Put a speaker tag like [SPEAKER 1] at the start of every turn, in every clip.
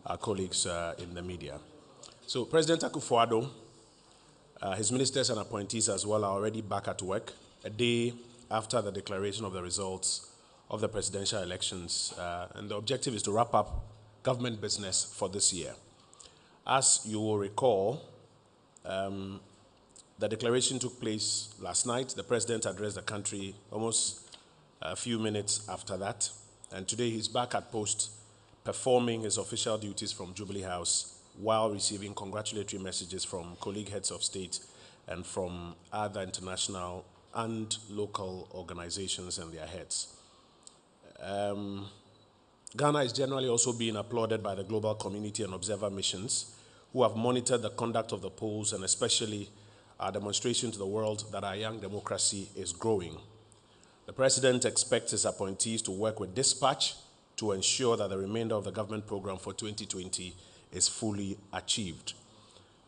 [SPEAKER 1] our colleagues in the media. So President Akufo-Addo, his ministers and appointees as well are already back at work a day after the declaration of the results of the presidential elections. And the objective is to wrap up government business for this year. As you will recall, the declaration took place last night. The president addressed the country almost a few minutes after that. And today he's back at post performing his official duties from Jubilee House while receiving congratulatory messages from colleague heads of state and from other international and local organizations and their heads. Ghana is generally also being applauded by the global community and observer missions who have monitored the conduct of the polls and especially our demonstration to the world that our young democracy is growing. The President expects his appointees to work with dispatch to ensure that the remainder of the government program for 2020 is fully achieved.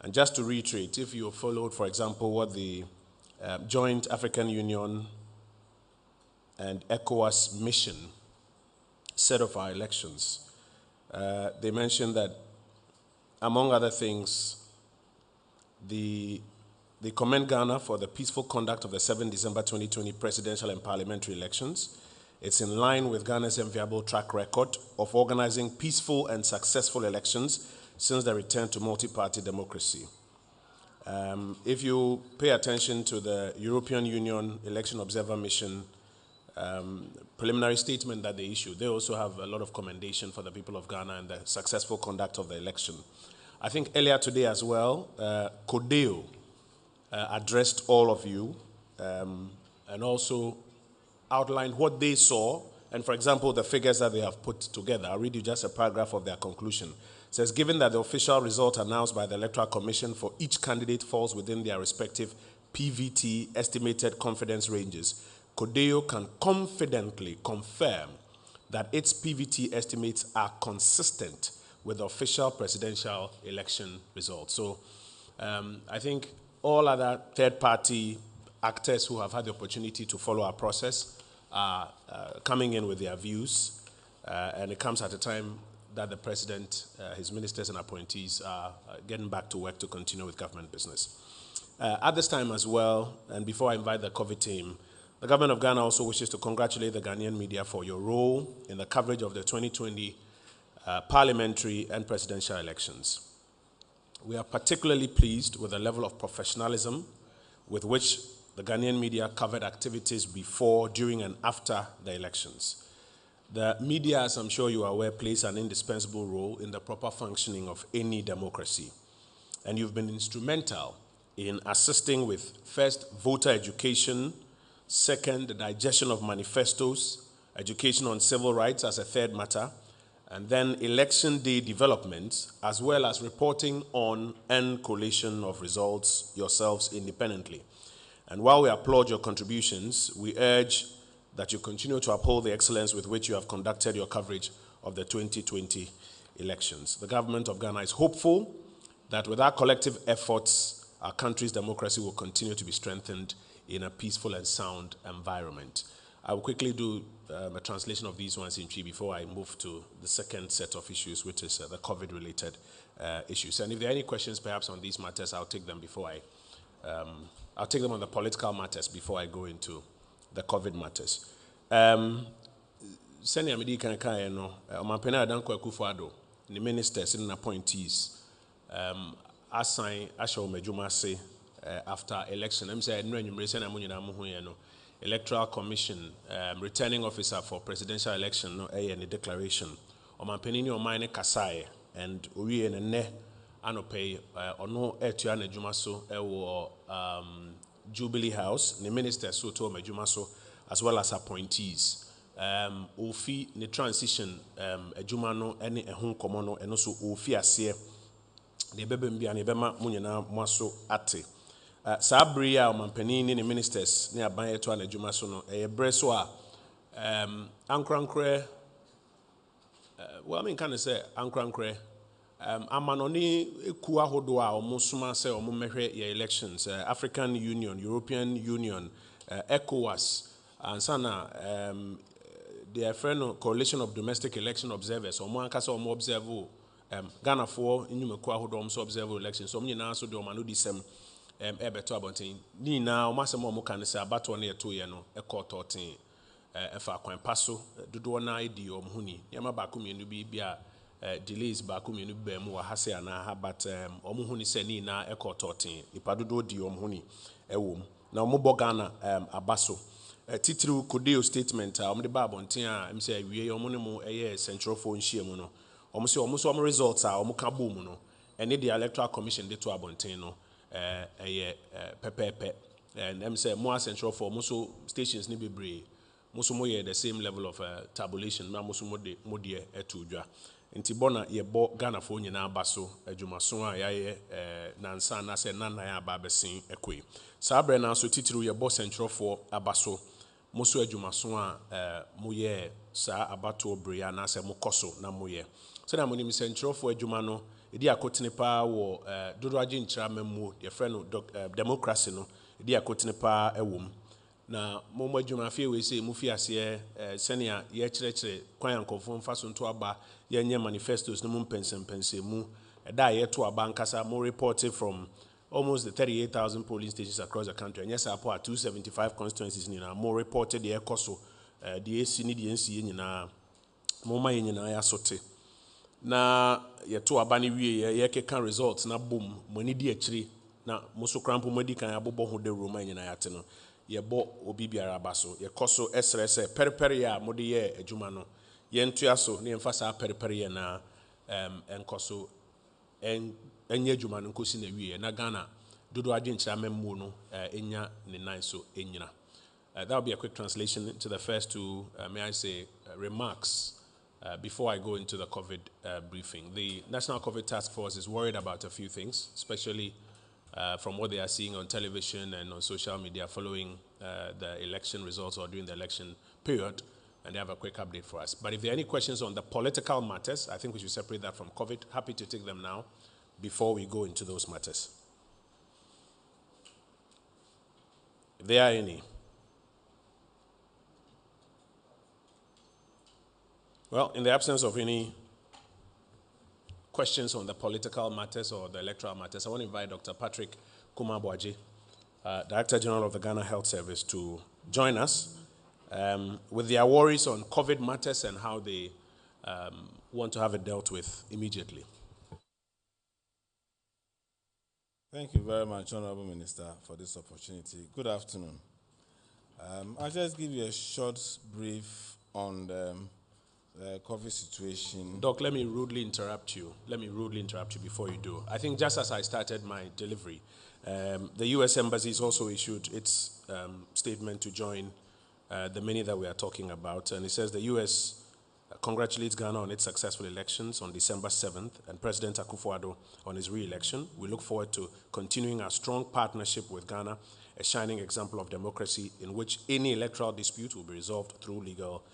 [SPEAKER 1] And just to reiterate, if you followed, for example, what the Joint African Union and ECOWAS mission said of our elections, they mentioned that, among other things, they commend Ghana for the peaceful conduct of the 7 December 2020 presidential and parliamentary elections. It's in line with Ghana's enviable track record of organizing peaceful and successful elections since the return to multi-party democracy. If you pay attention to the European Union Election Observer Mission preliminary statement that they issued, they also have a lot of commendation for the people of Ghana and the successful conduct of the election. I think earlier today as well, CODEO addressed all of you and also outlined what they saw and, for example, the figures that they have put together. I'll read you just a paragraph of their conclusion. It says, given that the official result announced by the Electoral Commission for each candidate falls within their respective PVT estimated confidence ranges, CODEO can confidently confirm that its PVT estimates are consistent with the official presidential election results. So I think all other third-party actors who have had the opportunity to follow our process are coming in with their views, and it comes at a time that the President, his ministers and appointees are getting back to work to continue with government business. At this time as well, and before I invite the COVID team, the government of Ghana also wishes to congratulate the Ghanaian media for your role in the coverage of the 2020 parliamentary and presidential elections. We are particularly pleased with the level of professionalism with which the Ghanaian media covered activities before, during, and after the elections. The media, as I'm sure you are aware, plays an indispensable role in the proper functioning of any democracy. And you've been instrumental in assisting with, first, voter education, second, the digestion of manifestos, education on civil rights as a third matter, and then election day developments, as well as reporting on and collation of results yourselves independently. And while we applaud your contributions, we urge that you continue to uphold the excellence with which you have conducted your coverage of the 2020 elections. The government of Ghana is hopeful that with our collective efforts, our country's democracy will continue to be strengthened in a peaceful and sound environment. I will quickly do a translation of these ones in Chi before I move to the second set of issues, which is the COVID-related issues. And if there are any questions perhaps on these matters, I'll take them before I'll take them on the political matters before I go into the COVID matters. Senior Medi Kankai, no, Omampena Adanko Akufo-Addo, the ministers and appointees, assign Asho Mejuma say after election. I'm saying, no, Electoral Commission, returning officer for presidential election, no, any declaration. Omampeni Omaine Kasai and Uri and Ne Anope, Ono Etuane Jumaso, Jubilee House, the minister Soto Mejumaso, as well as appointees. Ofi the transition Ejumano any ehun komono and also Ofi Asie the Bebembi and Ebema Munina Maso Ate. Sabria Mampenini, the ministers near Bayeto and Ejumasono, a Breswa Ankrankre. Well, I mean, can I say Ankrankre? Amanoni kuwa hodwa omusuma se omumehwe ya elections, African Union, European Union, ECOWAS, and sana their friend Coalition of Domestic Election Observers, omo ankasa omo observe Ghana for inyumekwa hodom so observe elections so mnyina so de omano di sem ebeto abonten ni na omasem omo kan se abato na yeto ye no ekọ toten efa kwan paso dodo na edi omhuni yema ba ko mienu bi bia delays ba ko mienu ba mu wa hase ana ha but omhuni se ni na ekọ toten ipa dodo di omhuni ewom na omo bo Ghana abaso titiri kodeo statement a omde ba abonten a em se awie omo ne mu eye central phone hia no omo se omo results a omo ka bom no ene the electoral commission de to abonten no pepepe and em say more central for muso stations ni bebre muso mo the same level of tabulation na muso mo de eto dwa nti bona ye bo Ghana fo nyina abaso adwumaso a yaye nansa na se nannan aba besin ekoi sabre na so titiru ye bo central for abaso muso adwumaso a mo ye sa abato bria na se mo koso na mo ye so na mo ni central for adwuma no edi akotene pa wo dodo agye nkyira mamu ye frɛ no democracy no edi akotene pa ewom na mo adwuma afie we say mu fi ase senia ye kyerɛkyerɛ kwan ankofo mfa so nto aba ye nye manifestos no mu mpensempensem mu eda ye to aba nkasa mo reported from almost the 38,000 polling stations across the country and yes apo 275 constituencies ni na mo reported the ekoso the AC ni the NCA nyina mo ma nyina ya sote na yeto abani wie ye keka results na boom mani di akiri na muso krampo madi kan abobo ho de roma nyina yate no ye bo obi biara baso ye koso esrese periperi ya mode ye adwuma no ye ntua so ne mfa sa periperi ye na enkoso enye adwuma no nkosi na wie na Ghana dodo agyenkyira memmu no enya ne nan so enyina. That will be a quick translation to the first two may I say remarks before I go into the COVID briefing. The National COVID Task Force is worried about a few things, especially from what they are seeing on television and on social media following the election results or during the election period, and they have a quick update for us. But if there are any questions on the political matters, I think we should separate that from COVID. Happy to take them now before we go into those matters. If there are any. Well, in the absence of any questions on the political matters or the electoral matters, I want to invite Dr. Patrick Kumabwaji, Director General of the Ghana Health Service, to join us with their worries on COVID matters and how they want to have it dealt with immediately.
[SPEAKER 2] Thank you very much, Honorable Minister, for this opportunity. Good afternoon. I'll just give you a short brief on the COVID situation.
[SPEAKER 1] Doc, let me rudely interrupt you. Before you do. I think just as I started my delivery, the U.S. Embassy has also issued its statement to join the many that we are talking about. And it says the U.S. congratulates Ghana on its successful elections on December 7th and President Akufo-Addo on his re-election. We look forward to continuing our strong partnership with Ghana, a shining example of democracy in which any electoral dispute will be resolved through legal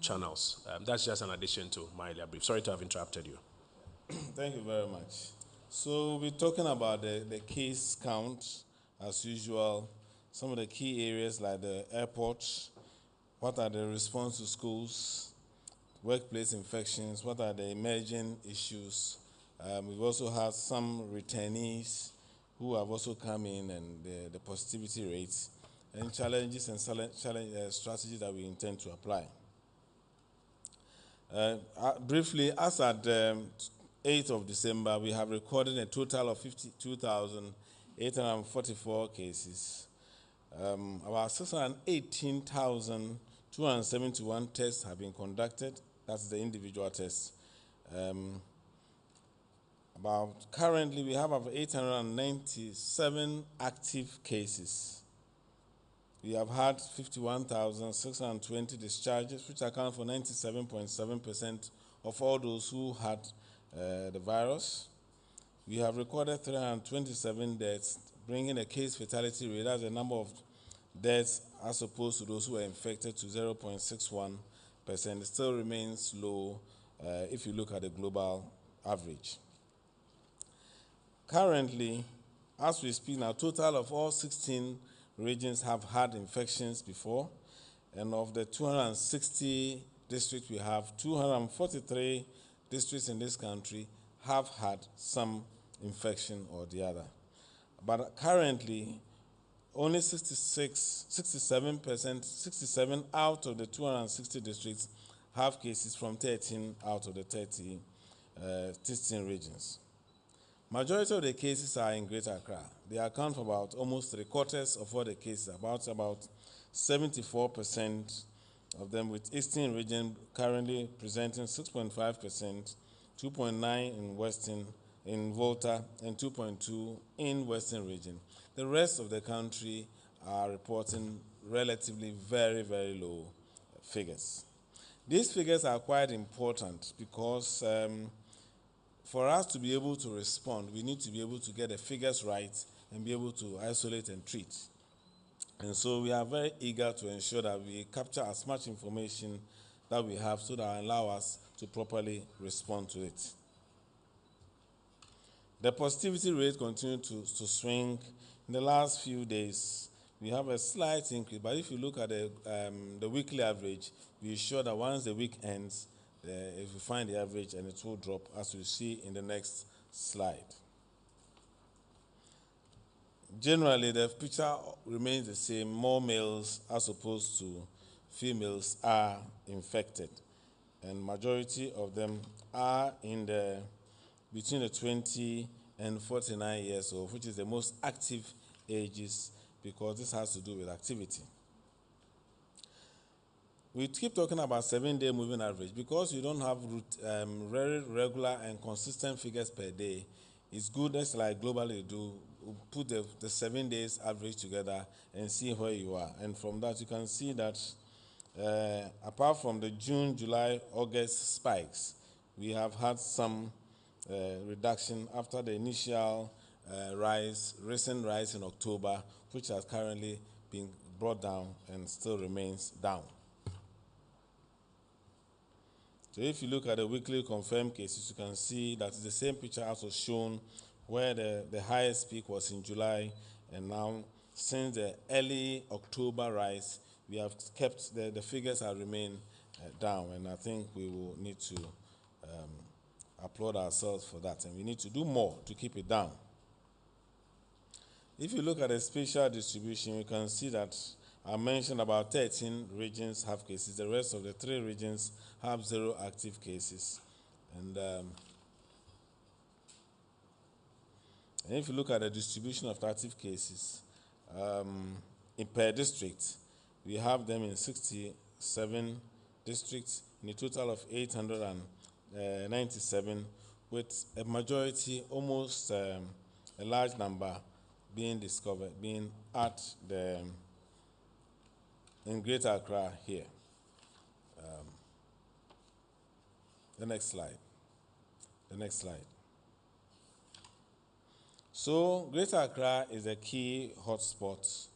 [SPEAKER 1] channels. That's just an addition to my earlier brief. Sorry to have interrupted you.
[SPEAKER 2] Thank you very much. So we're talking about the case count, as usual, some of the key areas like the airport, what are the response to schools, workplace infections, what are the emerging issues. We've also had some returnees who have also come in and the positivity rates, and challenges and strategies that we intend to apply. Briefly, as at 8th of December, we have recorded a total of 52,844 cases. About 618,271 tests have been conducted. That's the individual tests. Currently, we have about 897 active cases. We have had 51,620 discharges, which account for 97.7% of all those who had the virus. We have recorded 327 deaths, bringing the case fatality rate as the number of deaths as opposed to those who were infected to 0.61%. It still remains low if you look at the global average. Currently, as we speak now, total of all 16 regions have had infections before, and of the 260 districts we have, 243 districts in this country have had some infection or the other. But currently, only 67 out of the 260 districts have cases from 13 out of the 16 regions. Majority of the cases are in Greater Accra. They account for about almost 3/4 of all the cases, about 74% of them, with Eastern region currently presenting 6.5%, 2.9% in Western, in Volta, and 2.2% in Western region. The rest of the country are reporting relatively very, very low figures. These figures are quite important because for us to be able to respond, we need to be able to get the figures right and be able to isolate and treat. And so we are very eager to ensure that we capture as much information that we have so that allow us to properly respond to it. The positivity rate continued to swing. In the last few days, we have a slight increase, but if you look at the weekly average, we are sure that once the week ends, if we find the average, and it will drop, as we see in the next slide. Generally, the picture remains the same. More males as opposed to females are infected, and majority of them are between the 20 and 49 years old, which is the most active ages, because this has to do with activity. We keep talking about 7-day moving average because you don't have very regular and consistent figures per day. It's good, that's like globally do, put the 7 days average together and see where you are. And from that, you can see that apart from the June, July, August spikes, we have had some reduction after the initial recent rise in October, which has currently been brought down and still remains down. So if you look at the weekly confirmed cases, you can see that it's the same picture as was shown, where the highest peak was in July, and now since the early October rise, we have kept the figures have remained down, and I think we will need to applaud ourselves for that, and we need to do more to keep it down. If you look at the spatial distribution, you can see that I mentioned about 13 regions have cases. The rest of the 3 regions have 0 active cases. And if you look at the distribution of active cases per district, we have them in 67 districts in a total of 897, with a majority, almost a large number, being at in Greater Accra here. The next slide. So Greater Accra is a key hotspot.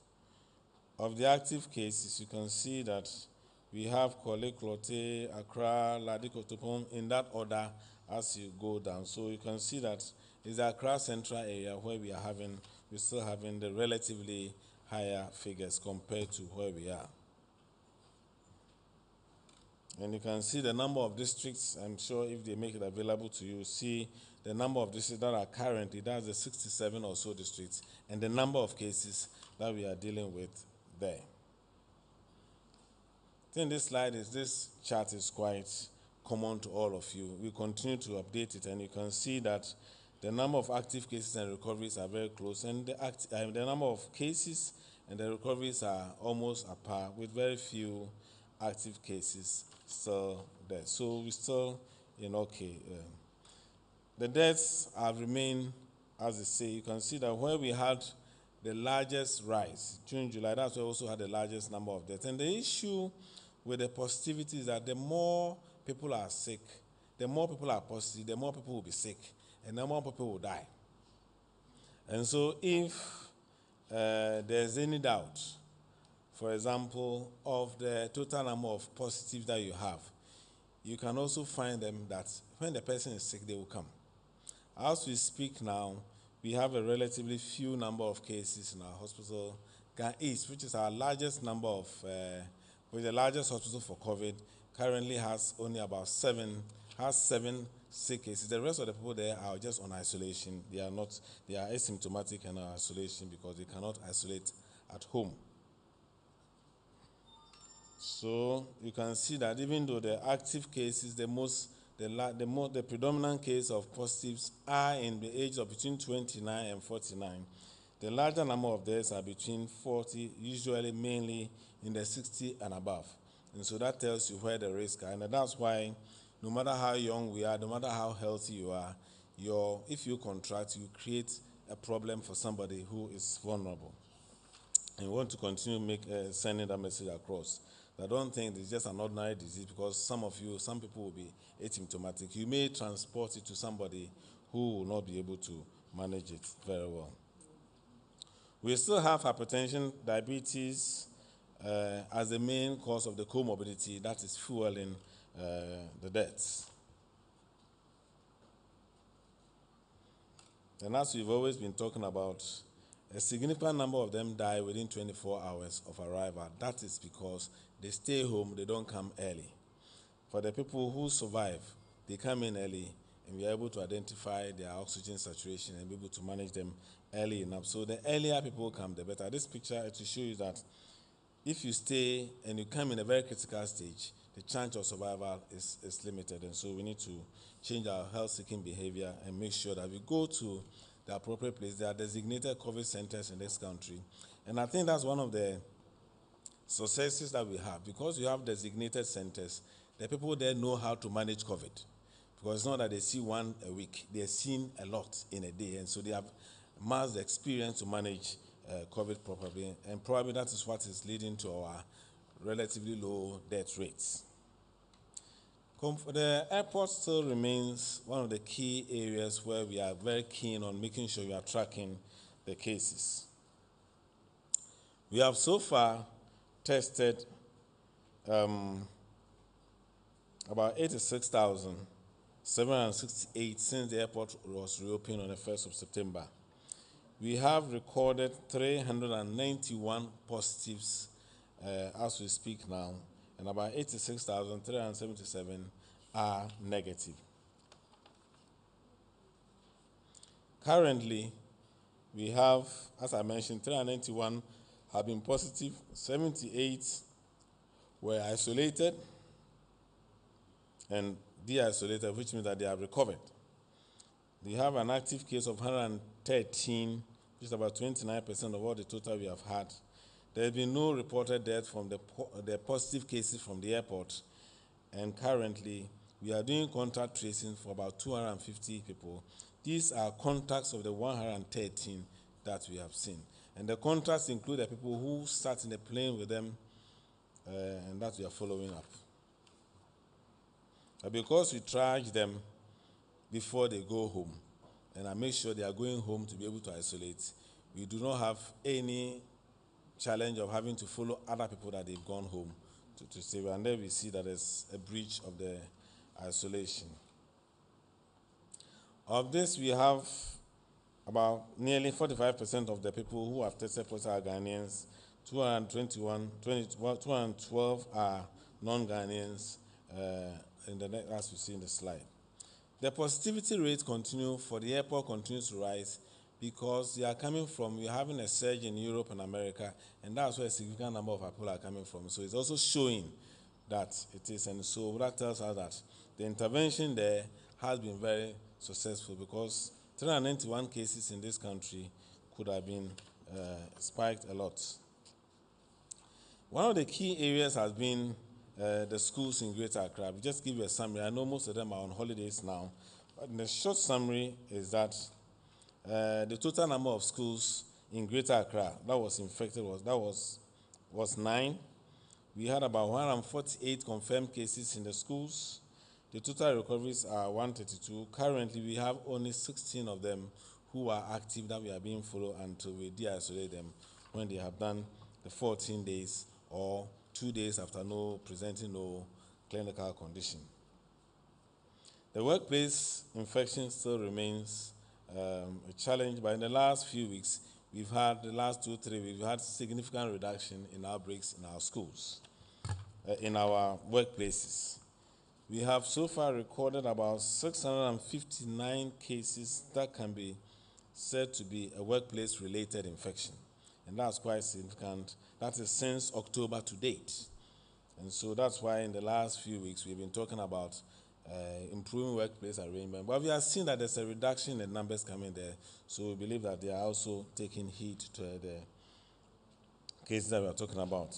[SPEAKER 2] Of the active cases, you can see that we have Korle, Klottey, Accra, Ladikotopon, in that order as you go down. So you can see that it's the Accra Central area where we're still having the relatively higher figures compared to where we are. And you can see the number of districts. I'm sure if they make it available to you, see the number of districts that are currently, that's the 67 or so districts, and the number of cases that we are dealing with there. I think this chart is quite common to all of you. We continue to update it, and you can see that the number of active cases and recoveries are very close, and the number of cases and the recoveries are almost at par, with very few active cases still there. So we're still in okay. The deaths have remained, as they say. You can see that where we had the largest rise, June, July, that's where we also had the largest number of deaths. And the issue with the positivity is that the more people are sick, the more people are positive, the more people will be sick, and the more people will die. And so if there's any doubt, for example, of the total number of positives that you have, you can also find them that when the person is sick, they will come. As we speak now, we have a relatively few number of cases in our hospital. Gan East, which is our largest number of, with the largest hospital for COVID, currently has only about 7 sick cases. The rest of the people there are just on isolation. They are asymptomatic and on isolation because they cannot isolate at home. So you can see that even though the active cases, the predominant case of positives are in the age of between 29 and 49, the larger number of deaths are between 40, usually mainly in the 60 and above. And so that tells you where the risks are. And that's why no matter how young we are, no matter how healthy you are, if you contract, you create a problem for somebody who is vulnerable. And we want to continue sending that message across. I don't think it's just an ordinary disease because some people will be asymptomatic. You may transport it to somebody who will not be able to manage it very well. We still have hypertension, diabetes as the main cause of the comorbidity that is fueling the deaths. And as we've always been talking about, a significant number of them die within 24 hours of arrival. That is because they stay home, they don't come early. For the people who survive, they come in early, and we are able to identify their oxygen saturation and be able to manage them early enough. So the earlier people come, the better. This picture to show you that if you stay and you come in a very critical stage, the chance of survival is limited. And so we need to change our health-seeking behavior and make sure that we go to the appropriate place. There are designated COVID centers in this country. And I think that's one of the successes that we have. Because you have designated centers, the people there know how to manage COVID. Because it's not that they see one a week. They're seeing a lot in a day. And so they have mass experience to manage COVID properly. And probably that is what is leading to our relatively low death rates. The airport still remains one of the key areas where we are very keen on making sure we are tracking the cases. We have so far tested about 86,768 since the airport was reopened on the 1st of September. We have recorded 391 positives as we speak now, and about 86,377 are negative. Currently, we have, as I mentioned, 391 have been positive, 78 were isolated and de-isolated, which means that they have recovered. We have an active case of 113, which is about 29% of all the total we have had. There has been no reported death from the positive cases from the airport, and currently we are doing contact tracing for about 250 people. These are contacts of the 113 that we have seen. And the contacts include the people who sat in the plane with them and that we are following up. But because we triage them before they go home, and I make sure they are going home to be able to isolate, we do not have any challenge of having to follow other people that they've gone home to stay with. And then we see that there's a breach of the isolation. Of this, we have about nearly 45% of the people who have tested positive are Ghanaians, 212 are non-Ghanaians, as we see in the slide. The positivity rate for the airport continues to rise because they are coming from, we're having a surge in Europe and America, and that's where a significant number of people are coming from. So it's also showing that it is, and so that tells us that the intervention there has been very successful because 391 cases in this country could have been spiked a lot. One of the key areas has been the schools in Greater Accra. I'll just give you a summary. I know most of them are on holidays now, but the short summary is that the total number of schools in Greater Accra that was infected was 9. We had about 148 confirmed cases in the schools. The total recoveries are 132. Currently, we have only 16 of them who are active that we are being followed until we de-isolate them when they have done the 14 days or 2 days after presenting no clinical condition. The workplace infection still remains a challenge, but in the last few weeks, the last 2-3 weeks, we've had significant reduction in outbreaks in our schools, in our workplaces. We have so far recorded about 659 cases that can be said to be a workplace-related infection. And that's quite significant. That is since October to date. And so that's why in the last few weeks we've been talking about improving workplace arrangement. But we have seen that there's a reduction in the numbers coming there. So we believe that they are also taking heed to the cases that we are talking about.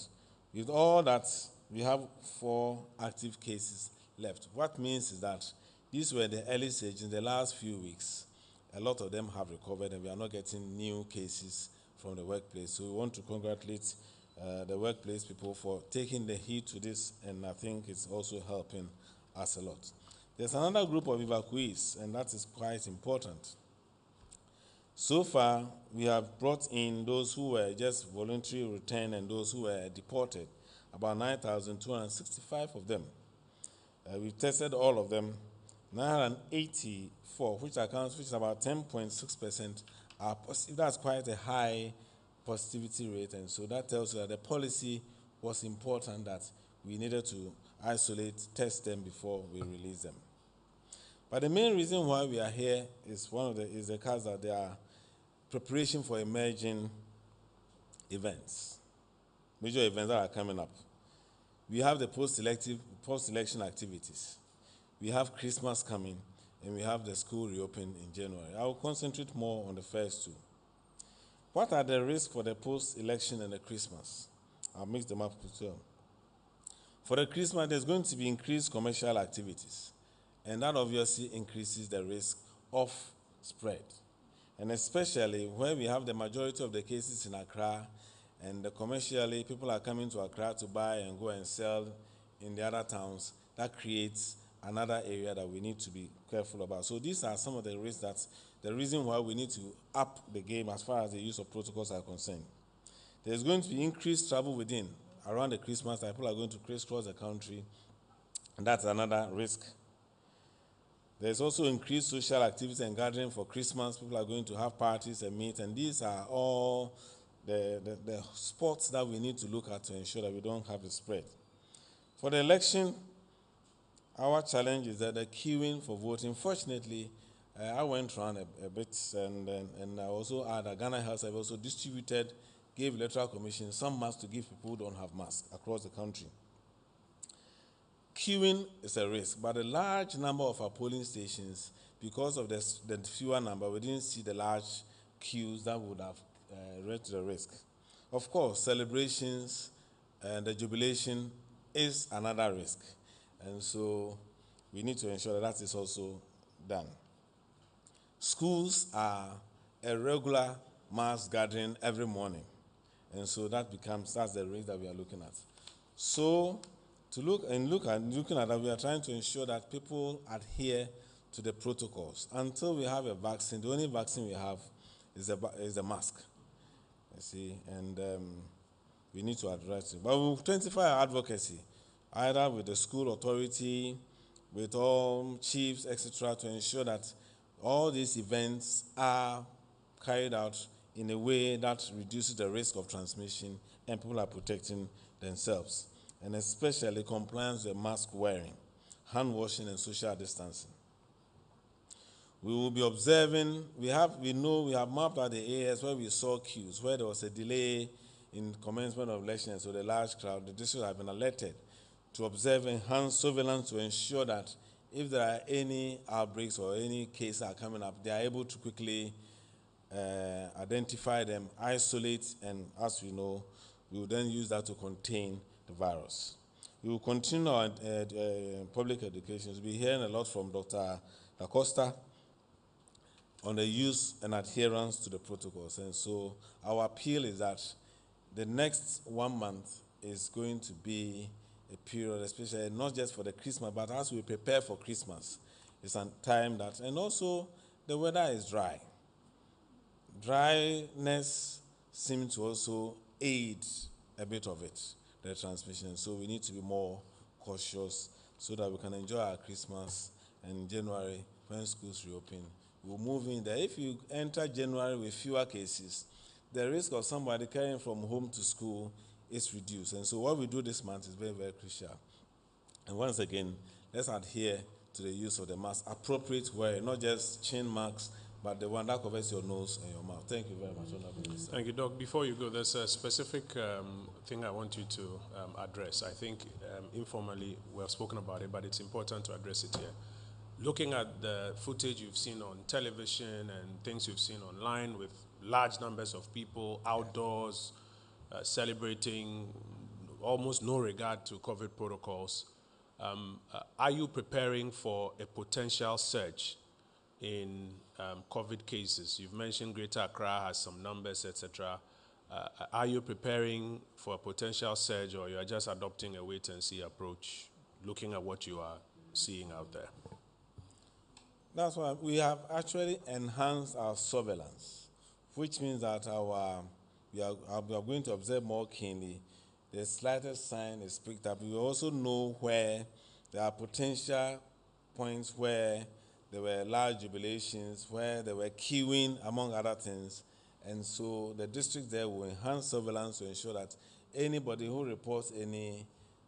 [SPEAKER 2] With all that, we have 4 active cases left. What means is that these were the early stage. In the last few weeks, a lot of them have recovered and we are not getting new cases from the workplace. So we want to congratulate the workplace people for taking the heed to this, and I think it's also helping us a lot. There's another group of evacuees, and that is quite important. So far, we have brought in those who were just voluntarily returned and those who were deported, about 9,265 of them. We've tested all of them. 984, which is about 10.6%, are positive. That's quite a high positivity rate, and so that tells you that the policy was important, that we needed to isolate, test them before we release them. But the main reason why we are here is the case that there are preparation for emerging events, major events that are coming up. We have the post-election activities. We have Christmas coming, and we have the school reopening in January. I will concentrate more on the first two. What are the risks for the post-election and the Christmas? I'll mix them up as well. For the Christmas, there's going to be increased commercial activities, and that obviously increases the risk of spread. And especially where we have the majority of the cases in Accra, and commercially people are coming to Accra to buy and go and sell in the other towns, that creates another area that we need to be careful about. So these are some of the risks that's the reason why we need to up the game as far as the use of protocols are concerned. There's going to be increased travel within. Around the Christmas time, people are going to crisscross the country, and that's another risk. There's also increased social activity and gathering for Christmas. People are going to have parties and meet, and these are all the spots that we need to look at to ensure that we don't have a spread. For the election, our challenge is that the queuing for voting. Fortunately, I went around a bit, and I also add that Ghana Health have also gave Electoral Commission some masks to give people who don't have masks across the country. Queuing is a risk, but a large number of our polling stations, because of the fewer number, we didn't see the large queues that would have raised the risk. Of course, celebrations and the jubilation is another risk, and so we need to ensure that is also done. Schools are a regular mass gathering every morning, and so that's the risk that we are looking at. So looking at that, we are trying to ensure that people adhere to the protocols. Until we have a vaccine, the only vaccine we have is the mask. You see, and we need to address it. But we will intensify our advocacy, either with the school authority, with all chiefs, etc., to ensure that all these events are carried out in a way that reduces the risk of transmission and people are protecting themselves, and especially compliance with mask wearing, hand washing, and social distancing. We will be observing, we have mapped out the areas where we saw queues, where there was a delay in commencement of elections, so the large crowd, the districts have been alerted to observe enhanced surveillance to ensure that if there are any outbreaks or any cases are coming up, they are able to quickly identify them, isolate, and as we know, we will then use that to contain the virus. We will continue our public education. We'll be hearing a lot from Dr. Da Costa on the use and adherence to the protocols. And so our appeal is that the next 1 month is going to be a period, especially not just for the Christmas, but as we prepare for Christmas, it's a time that, and also the weather is dry. Dryness seems to also aid a bit of it, the transmission. So we need to be more cautious so that we can enjoy our Christmas. And in January, when schools reopen, we'll move in there. If you enter January with fewer cases, the risk of somebody carrying from home to school is reduced. And so what we do this month is very, very crucial. And once again, let's adhere to the use of the mask, appropriate wear, not just chin masks, but the one that covers your nose and your mouth. Thank you very much, Honorable Minister.
[SPEAKER 1] Thank you, Doc. Before you go, there's a specific thing I want you to address. I think informally we have spoken about it, but it's important to address it here. Looking at the footage you've seen on television and things you've seen online with large numbers of people outdoors celebrating, almost no regard to COVID protocols, are you preparing for a potential surge in COVID cases? You've mentioned Greater Accra has some numbers, etc. Are you preparing for a potential surge, or you are just adopting a wait-and-see approach, looking at what you are seeing out there?
[SPEAKER 2] That's why we have actually enhanced our surveillance, which means that we are going to observe more keenly. The slightest sign is picked up. We also know where there are potential points where there were large jubilations, where there were queuing, among other things. And so the district there will enhance surveillance to ensure that anybody who reports any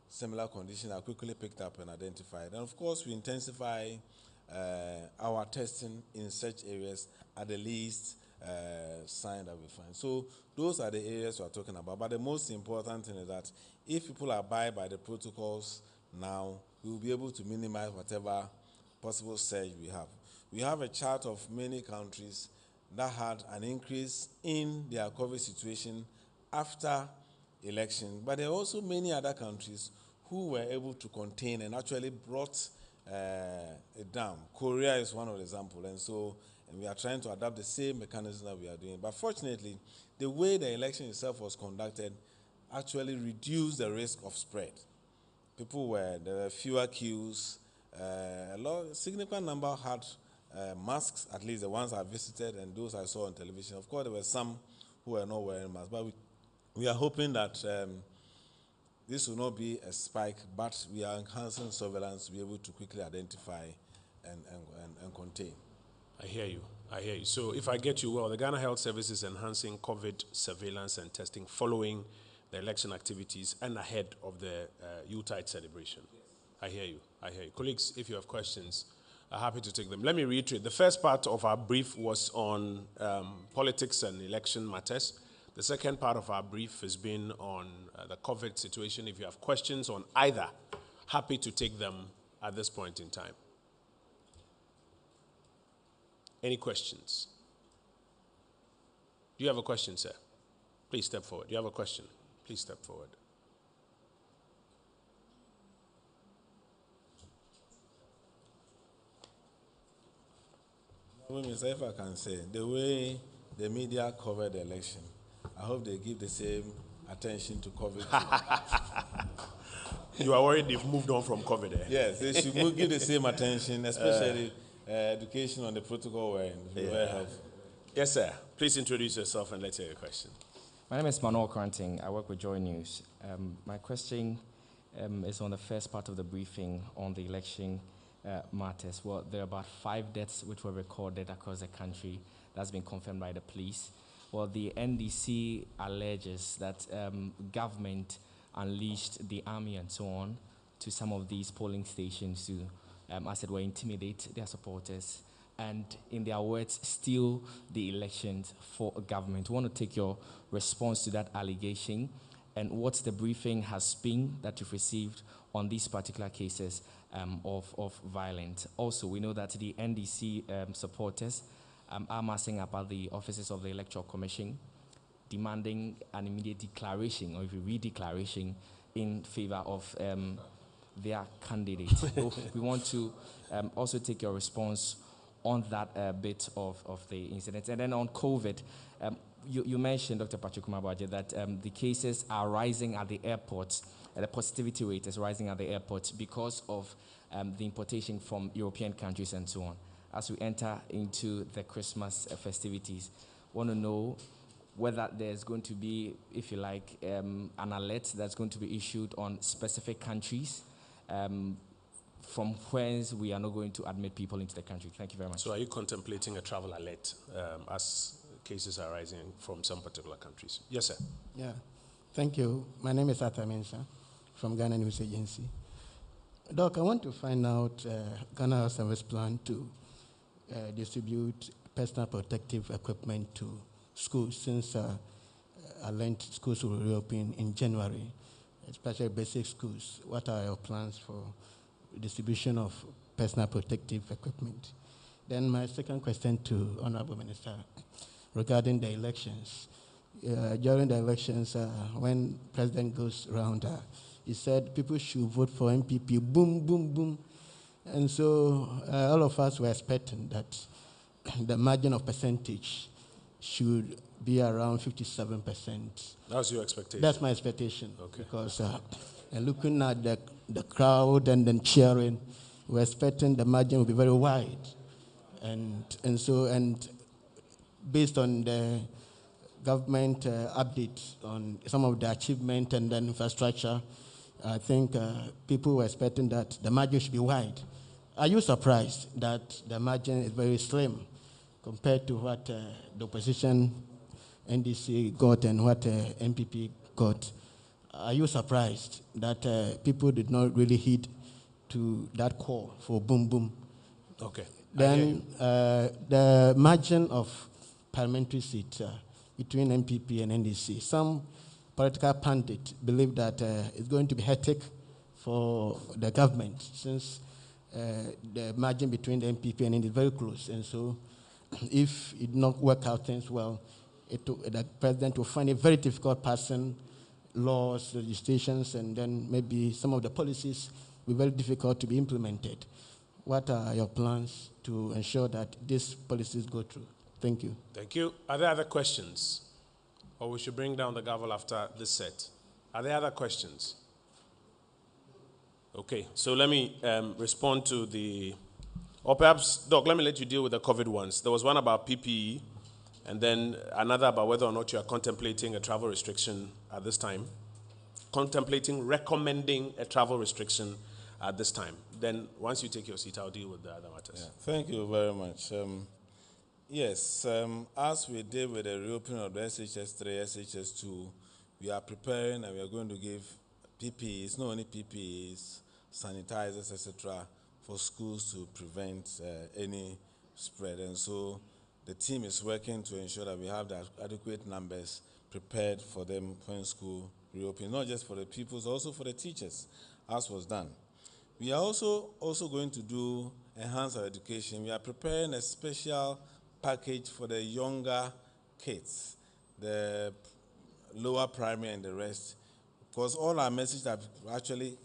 [SPEAKER 2] similar condition are quickly picked up and identified. And of course, we intensify our testing in such areas at the least sign that we find. So those are the areas we are talking about. But the most important thing is that if people abide by the protocols now, we will be able to minimize whatever possible surge we have. We have a chart of many countries that had an increase in their COVID situation after election, but there are also many other countries who were able to contain and actually brought it down. Korea is one of the examples, and we are trying to adapt the same mechanism that we are doing. But fortunately, the way the election itself was conducted actually reduced the risk of spread. There were fewer queues. A significant number had masks, at least the ones I visited and those I saw on television. Of course, there were some who were not wearing masks, but we are hoping that this will not be a spike, but we are enhancing surveillance to be able to quickly identify and contain.
[SPEAKER 1] I hear you. So if I get you well, the Ghana Health Service is enhancing COVID surveillance and testing following the election activities and ahead of the Yuletide celebration. Yes. I hear you. Colleagues, if you have questions, I'm happy to take them. Let me reiterate. The first part of our brief was on politics and election matters. The second part of our brief has been on the COVID situation. If you have questions on either, happy to take them at this point in time. Any questions? Do you have a question, sir? Please step forward. Do you have a question? Please step forward.
[SPEAKER 2] If I can say, the way the media covered the election, I hope they give the same attention to COVID.
[SPEAKER 1] You are worried they've moved on from COVID, eh?
[SPEAKER 2] Yes, they should give the same attention, especially education on the protocol. Very helpful.
[SPEAKER 1] Yes, sir. Please introduce yourself and let's hear your question.
[SPEAKER 3] My name is Manuel Kranting. I work with Joy News. My question is on the first part of the briefing on the election matters. Well, there are about 5 deaths which were recorded across the country. That's been confirmed by the police. Well, the NDC alleges that government unleashed the army and so on to some of these polling stations to, as it were, intimidate their supporters and, in their words, steal the elections for a government. I want to take your response to that allegation and what the briefing has been that you've received on these particular cases of violence. Also, we know that the NDC supporters are massing up at the offices of the Electoral Commission, demanding an immediate declaration, or if you read declaration, in favor of their candidate. So we want to also take your response on that bit of the incident. And then on COVID, you mentioned, Dr. Patrick Kumabwaje, that the cases are rising at the airports, the positivity rate is rising at the airports because of the importation from European countries and so on. As we enter into the Christmas festivities, want to know whether there's going to be, if you like, an alert that's going to be issued on specific countries from whence we are not going to admit people into the country. Thank you very much.
[SPEAKER 1] So are you contemplating a travel alert as cases are rising from some particular countries? Yes, sir.
[SPEAKER 4] Yeah. Thank you. My name is Arthur Mensah from Ghana News Agency. Doc, I want to find out Ghana has a plan to distribute personal protective equipment to schools since I learned schools will reopen in January, especially basic schools. What are your plans for distribution of personal protective equipment? Then my second question to Honorable Minister regarding the elections. During the elections, when President goes around, he said people should vote for MPP, boom, boom, boom. And so all of us were expecting that the margin of percentage should be around 57%.
[SPEAKER 1] That's your expectation?
[SPEAKER 4] That's my expectation.
[SPEAKER 1] Okay.
[SPEAKER 4] Because looking at the crowd and then cheering, we're expecting the margin will be very wide. And based on the government update on some of the achievement and then infrastructure, I think people were expecting that the margin should be wide. Are you surprised that the margin is very slim compared to what the opposition NDC got and what MPP got? Are you surprised that people did not really heed to that call for boom boom?
[SPEAKER 1] Okay.
[SPEAKER 4] Then the margin of parliamentary seats between MPP and NDC. Some political pundits believe that it's going to be hectic for the government since the margin between the MPP and NDC is very close. And so if it not work out things well, the president will find it very difficult passing laws, legislations, and then maybe some of the policies will be very difficult to be implemented. What are your plans to ensure that these policies go through? Thank you.
[SPEAKER 1] Thank you. Are there other questions? Or we should bring down the gavel after this set. Are there other questions? Okay, so let me respond to the, or perhaps, Doc, let me let you deal with the COVID ones. There was one about PPE, and then another about whether or not you are contemplating a travel restriction at this time. Recommending a travel restriction at this time. Then once you take your seat, I'll deal with the other matters.
[SPEAKER 2] Yeah, thank you very much. Yes, as we did with the reopening of the SHS3, SHS2, we are preparing and we are going to give PPEs, not only PPEs, sanitizers, etc., for schools to prevent any spread. And so the team is working to ensure that we have the adequate numbers prepared for them when school reopens, not just for the pupils, also for the teachers, as was done. We are also going to enhance our education. We are preparing a special package for the younger kids, the lower primary and the rest, because all our messages are actually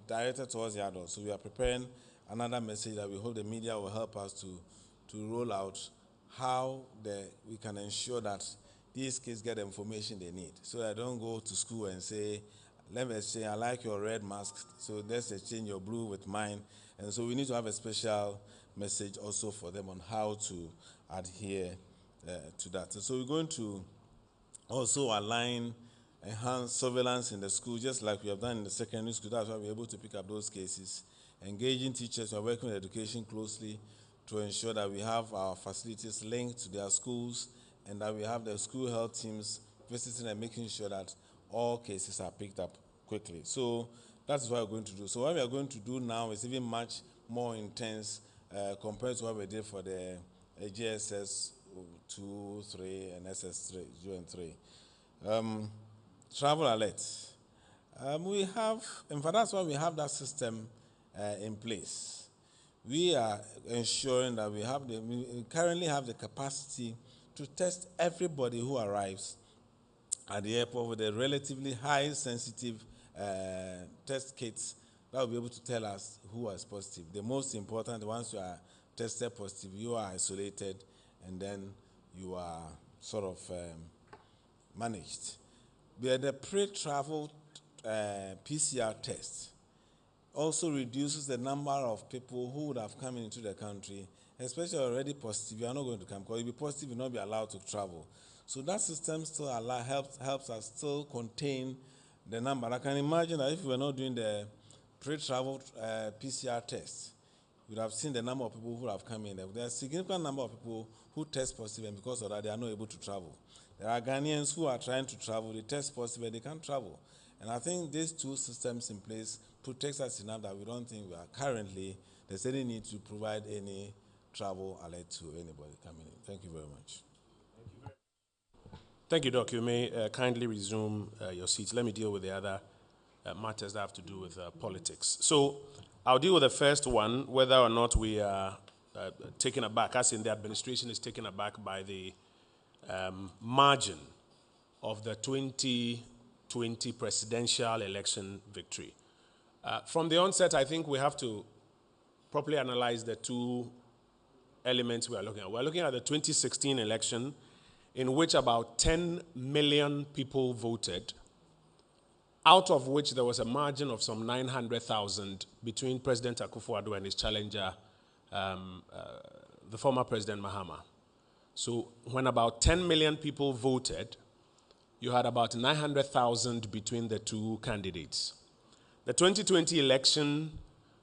[SPEAKER 2] directed towards the adults. So we are preparing another message that we hope the media will help us to roll out how we can ensure that these kids get the information they need, so they don't go to school and say, let me say, I like your red mask, so let's exchange your blue with mine. And so we need to have a special message also for them on how to adhere to that. And so we're going to also align enhanced surveillance in the school, just like we have done in the secondary school. That's why we're able to pick up those cases. Engaging teachers, we're working with education closely to ensure that we have our facilities linked to their schools and that we have the school health teams visiting and making sure that all cases are picked up quickly. So that's what we're going to do. So what we are going to do now is even much more intense compared to what we did for the GSS 2, 3, and SS 3, 2 and 3. Travel alert. We have, in fact, that's why we have that system in place. We are ensuring that we currently have the capacity to test everybody who arrives at the airport with a relatively high sensitive test kits that will be able to tell us who is positive. The most important, once you are tested positive, you are isolated and then you are sort of managed. The pre-travel PCR test also reduces the number of people who would have come into the country, especially already positive. You are not going to come because if you're positive, you will not be allowed to travel. So that system still helps us still contain the number. I can imagine that if we were not doing the pre-travel PCR test, you would have seen the number of people who have come in. There are a significant number of people who test positive, and because of that, they are not able to travel. There are Ghanaians who are trying to travel, they test positive, and they can't travel. And I think these two systems in place protects us enough that we don't think we are currently, there's any need to provide any travel alert to anybody coming in. Thank you very much.
[SPEAKER 1] Thank you, Doc. You may kindly resume your seats. Let me deal with the other matters that have to do with politics. So I'll deal with the first one, whether or not we are taken aback, as in the administration is taken aback by the margin of the 2020 presidential election victory. From the onset, I think we have to properly analyze the two elements we are looking at. We're looking at the 2016 election, in which about 10 million people voted, out of which there was a margin of some 900,000 between President Akufo-Addo and his challenger, the former President Mahama. So when about 10 million people voted, you had about 900,000 between the two candidates. The 2020 election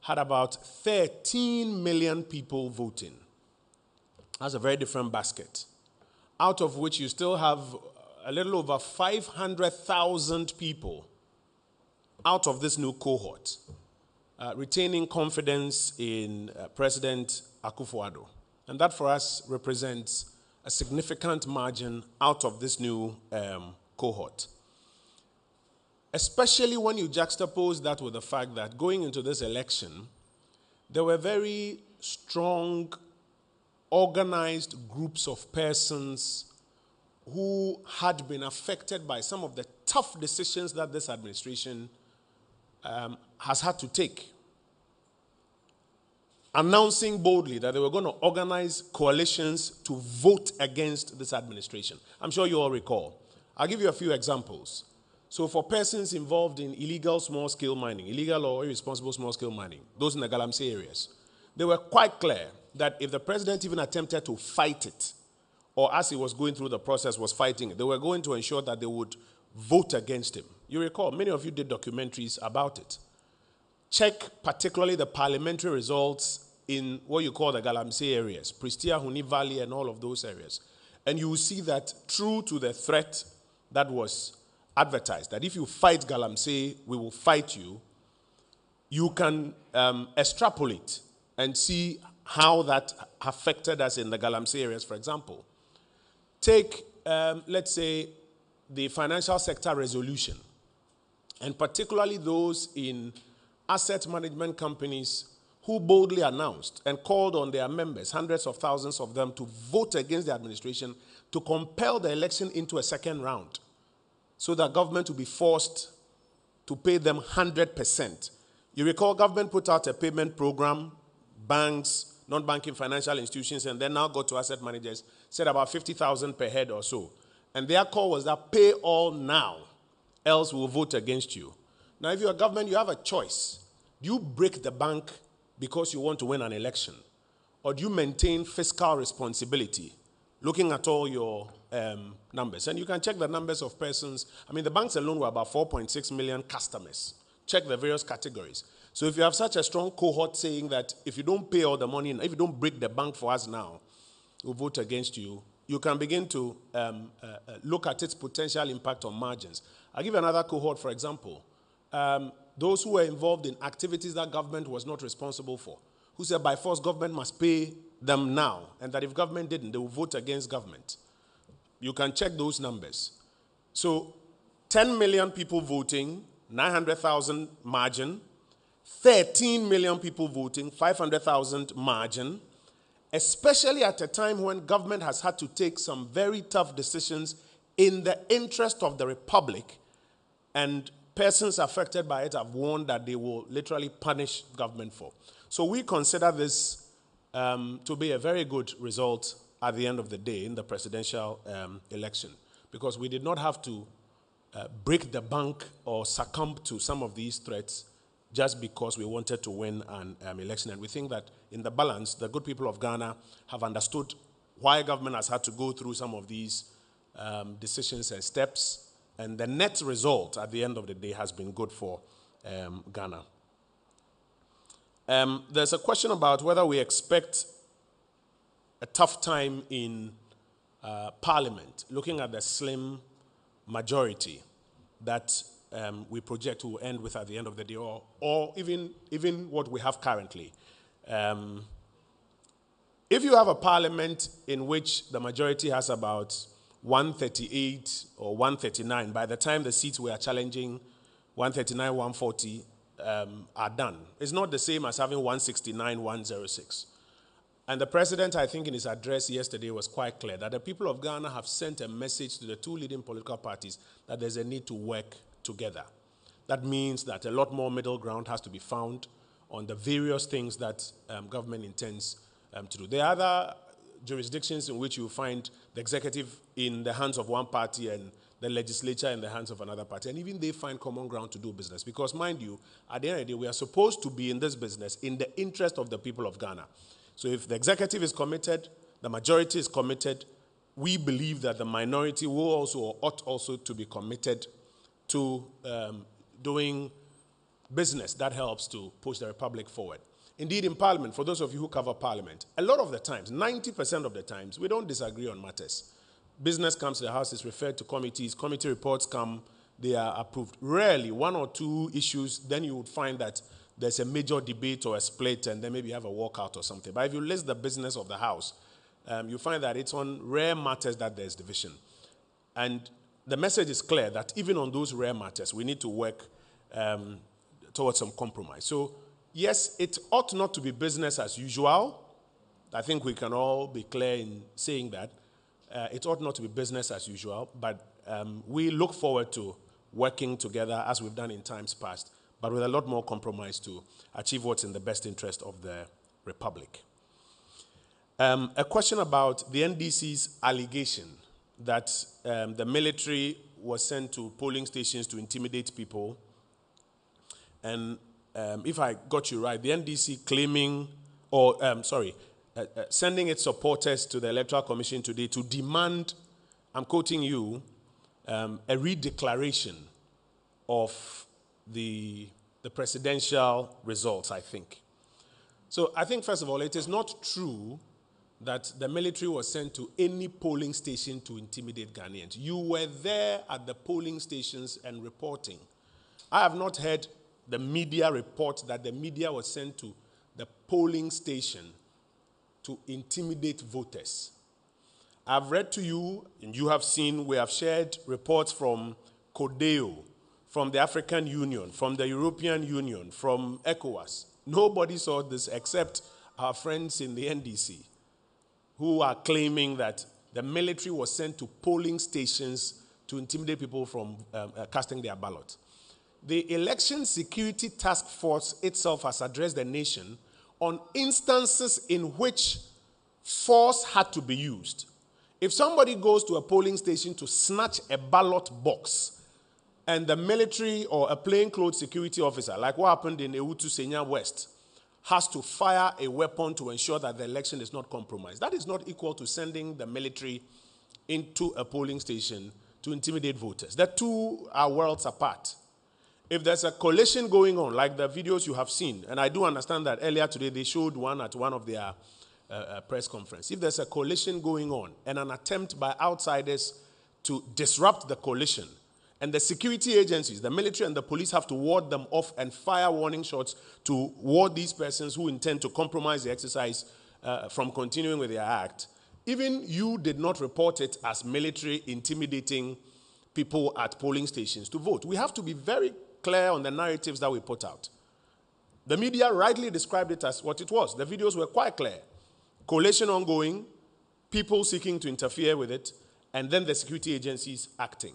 [SPEAKER 1] had about 13 million people voting. That's a very different basket, out of which you still have a little over 500,000 people out of this new cohort retaining confidence in President Akufo-Addo. And that for us represents a significant margin out of this new cohort. Especially when you juxtapose that with the fact that going into this election, there were very strong, organized groups of persons who had been affected by some of the tough decisions that this administration has had to take, announcing boldly that they were going to organize coalitions to vote against this administration. I'm sure you all recall. I'll give you a few examples. So for persons involved in illegal small-scale mining, illegal or irresponsible small-scale mining, those in the Galamsey areas, they were quite clear that if the president even attempted to fight it, or as he was going through the process was fighting it, they were going to ensure that they would vote against him. You recall, many of you did documentaries about it. Check particularly the parliamentary results in what you call the Galamsey areas, Pristia, Huni Valley, and all of those areas. And you will see that true to the threat that was advertised, that if you fight Galamsey, we will fight you, you can extrapolate and see how that affected us in the Galamsey areas, for example. Take, let's say, the financial sector resolution, and particularly those in asset management companies who boldly announced and called on their members, hundreds of thousands of them, to vote against the administration to compel the election into a second round so that government will be forced to pay them 100%. You recall government put out a payment program, banks, non-banking financial institutions, and then now go to asset managers, said about 50,000 per head or so. And their call was that pay all now, else we'll vote against you. Now, if you're a government, you have a choice. Do you break the bank because you want to win an election? Or do you maintain fiscal responsibility, looking at all your numbers? And you can check the numbers of persons. I mean, the banks alone were about 4.6 million customers. Check the various categories. So if you have such a strong cohort saying that if you don't pay all the money, if you don't break the bank for us now, we'll vote against you, you can begin to look at its potential impact on margins. I'll give you another cohort, for example. Those who were involved in activities that government was not responsible for, who said by force government must pay them now, and that if government didn't, they will vote against government. You can check those numbers. So 10 million people voting, 900,000 margin, 13 million people voting, 500,000 margin, especially at a time when government has had to take some very tough decisions in the interest of the republic, and persons affected by it have warned that they will literally punish government for. So we consider this to be a very good result at the end of the day in the presidential election, because we did not have to break the bank or succumb to some of these threats just because we wanted to win an election. And we think that in the balance, the good people of Ghana have understood why government has had to go through some of these decisions and steps, and the net result at the end of the day has been good for Ghana. There's a question about whether we expect a tough time in Parliament, looking at the slim majority that we project will end with at the end of the day, or even what we have currently. If you have a parliament in which the majority has about 138 or 139, by the time the seats we are challenging, 139, 140, are done. It's not the same as having 169, 106. And the president, I think in his address yesterday, was quite clear that the people of Ghana have sent a message to the two leading political parties that there's a need to work together. That means that a lot more middle ground has to be found on the various things that government intends to do. There are other jurisdictions in which you find the executive in the hands of one party and the legislature in the hands of another party, and even they find common ground to do business. Because mind you, at the end of the day, we are supposed to be in this business in the interest of the people of Ghana. So if the executive is committed, the majority is committed, we believe that the minority will also, or ought also to be committed to doing business that helps to push the republic forward. Indeed, in Parliament, for those of you who cover Parliament, a lot of the times, 90% of the times, we don't disagree on matters. Business comes to the House, is referred to committees, committee reports come, they are approved. Rarely, one or two issues, then you would find that there's a major debate or a split, and then maybe you have a walkout or something. But if you list the business of the House, you find that it's on rare matters that there's division. And the message is clear that even on those rare matters, we need to work towards some compromise. So, yes, it ought not to be business as usual. I think we can all be clear in saying that. It ought not to be business as usual, but we look forward to working together as we've done in times past, but with a lot more compromise to achieve what's in the best interest of the Republic. A question about the NDC's allegation that the military was sent to polling stations to intimidate people. And if I got you right, the NDC claiming, or sending its supporters to the Electoral Commission today to demand, I'm quoting you, a redeclaration of the presidential results, I think. So I think, first of all, it is not true that the military was sent to any polling station to intimidate Ghanaians. You were there at the polling stations and reporting. I have not heard the media report that the media was sent to the polling station to intimidate voters. I've read to you, and you have seen, we have shared reports from CODEO, from the African Union, from the European Union, from ECOWAS. Nobody saw this except our friends in the NDC, who are claiming that the military was sent to polling stations to intimidate people from casting their ballot. The Election Security Task Force itself has addressed the nation on instances in which force had to be used. If somebody goes to a polling station to snatch a ballot box, and the military or a plainclothes security officer, like what happened in Ewutu Senya West, has to fire a weapon to ensure that the election is not compromised, that is not equal to sending the military into a polling station to intimidate voters. The two are worlds apart. If there's a coalition going on, like the videos you have seen, and I do understand that earlier today they showed one at one of their press conference. If there's a coalition going on and an attempt by outsiders to disrupt the coalition, and the security agencies, the military and the police, have to ward them off and fire warning shots to ward these persons who intend to compromise the exercise from continuing with their act, even you did not report it as military intimidating people at polling stations to vote. We have to be very clear on the narratives that we put out. The media rightly described it as what it was. The videos were quite clear. Coalition ongoing, people seeking to interfere with it, and then the security agencies acting.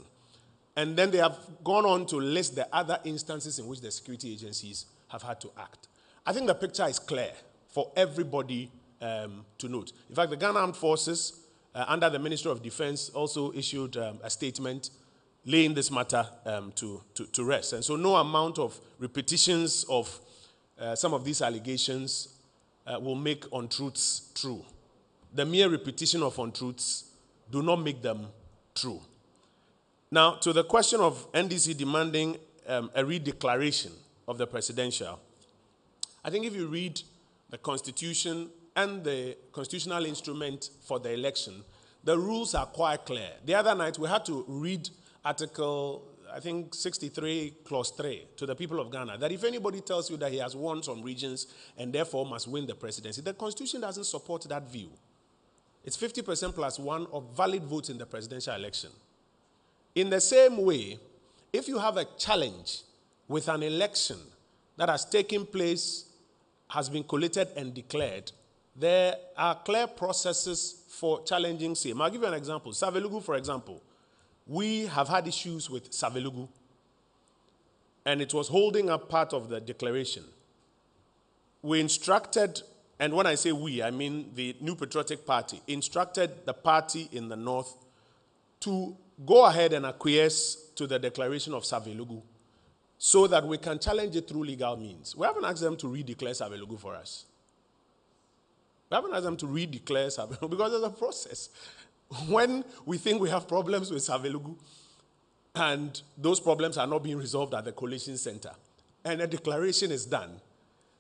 [SPEAKER 1] And then they have gone on to list the other instances in which the security agencies have had to act. I think the picture is clear for everybody to note. In fact, the Ghana Armed Forces, under the Ministry of Defense, also issued a statement laying this matter to rest. And so no amount of repetitions of some of these allegations will make untruths true. The mere repetition of untruths do not make them true. Now, to the question of NDC demanding a redeclaration of the presidential, I think if you read the Constitution and the constitutional instrument for the election, the rules are quite clear. The other night, we had to read I think 63 clause 3 to the people of Ghana, that if anybody tells you that he has won some regions and therefore must win the presidency, the constitution doesn't support that view. It's 50% plus one of valid votes in the presidential election. In the same way, if you have a challenge with an election that has taken place, has been collated and declared, there are clear processes for challenging same. I'll give you an example. Savelugu, for example. We have had issues with Savelugu, and it was holding up part of the declaration. We instructed, and when I say we, I mean the New Patriotic Party, instructed the party in the north to go ahead and acquiesce to the declaration of Savelugu so that we can challenge it through legal means. We haven't asked them to redeclare Savelugu for us. We haven't asked them to redeclare Savelugu because there's a process. When we think we have problems with Savelugu and those problems are not being resolved at the coalition center and a declaration is done,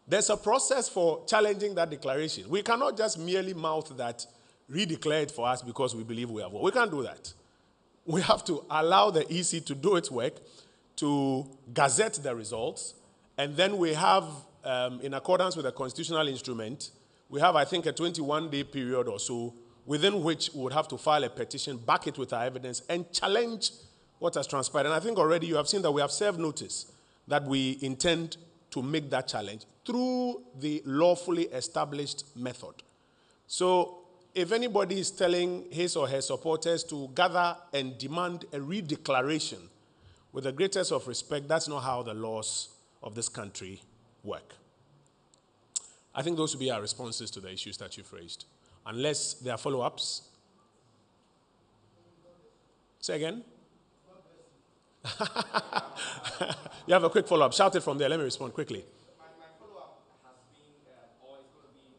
[SPEAKER 1] there's a process for challenging that declaration. We cannot just merely mouth that, redeclare it for us because we believe we have won. We can't do that. We have to allow the EC to do its work, to gazette the results, and then we have, in accordance with the constitutional instrument, we have, I think, a 21-day period or so within which we would have to file a petition, back it with our evidence, and challenge what has transpired. And I think already you have seen that we have served notice that we intend to make that challenge through the lawfully established method. So if anybody is telling his or her supporters to gather and demand a redeclaration, with the greatest of respect, that's not how the laws of this country work. I think those would be our responses to the issues that you've raised. Unless there are follow-ups. Say again. You have a quick follow-up. Shout it from there. Let me respond quickly.
[SPEAKER 3] My follow-up has been, or it's going to be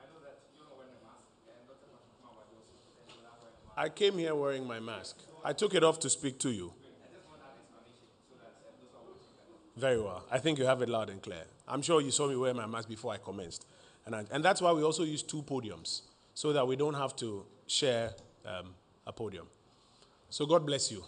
[SPEAKER 3] I know that you're not wearing a mask, and Dr. Mashama was also without wearing a mask.
[SPEAKER 1] I came here wearing my mask. I took it off to speak to you.
[SPEAKER 3] I just want that explanation so that those are watching can know.
[SPEAKER 1] Very well. I think you have it loud and clear. I'm sure you saw me wear my mask before I commenced. And that's why we also use 2 podiums, so that we don't have to share a podium. So God bless you.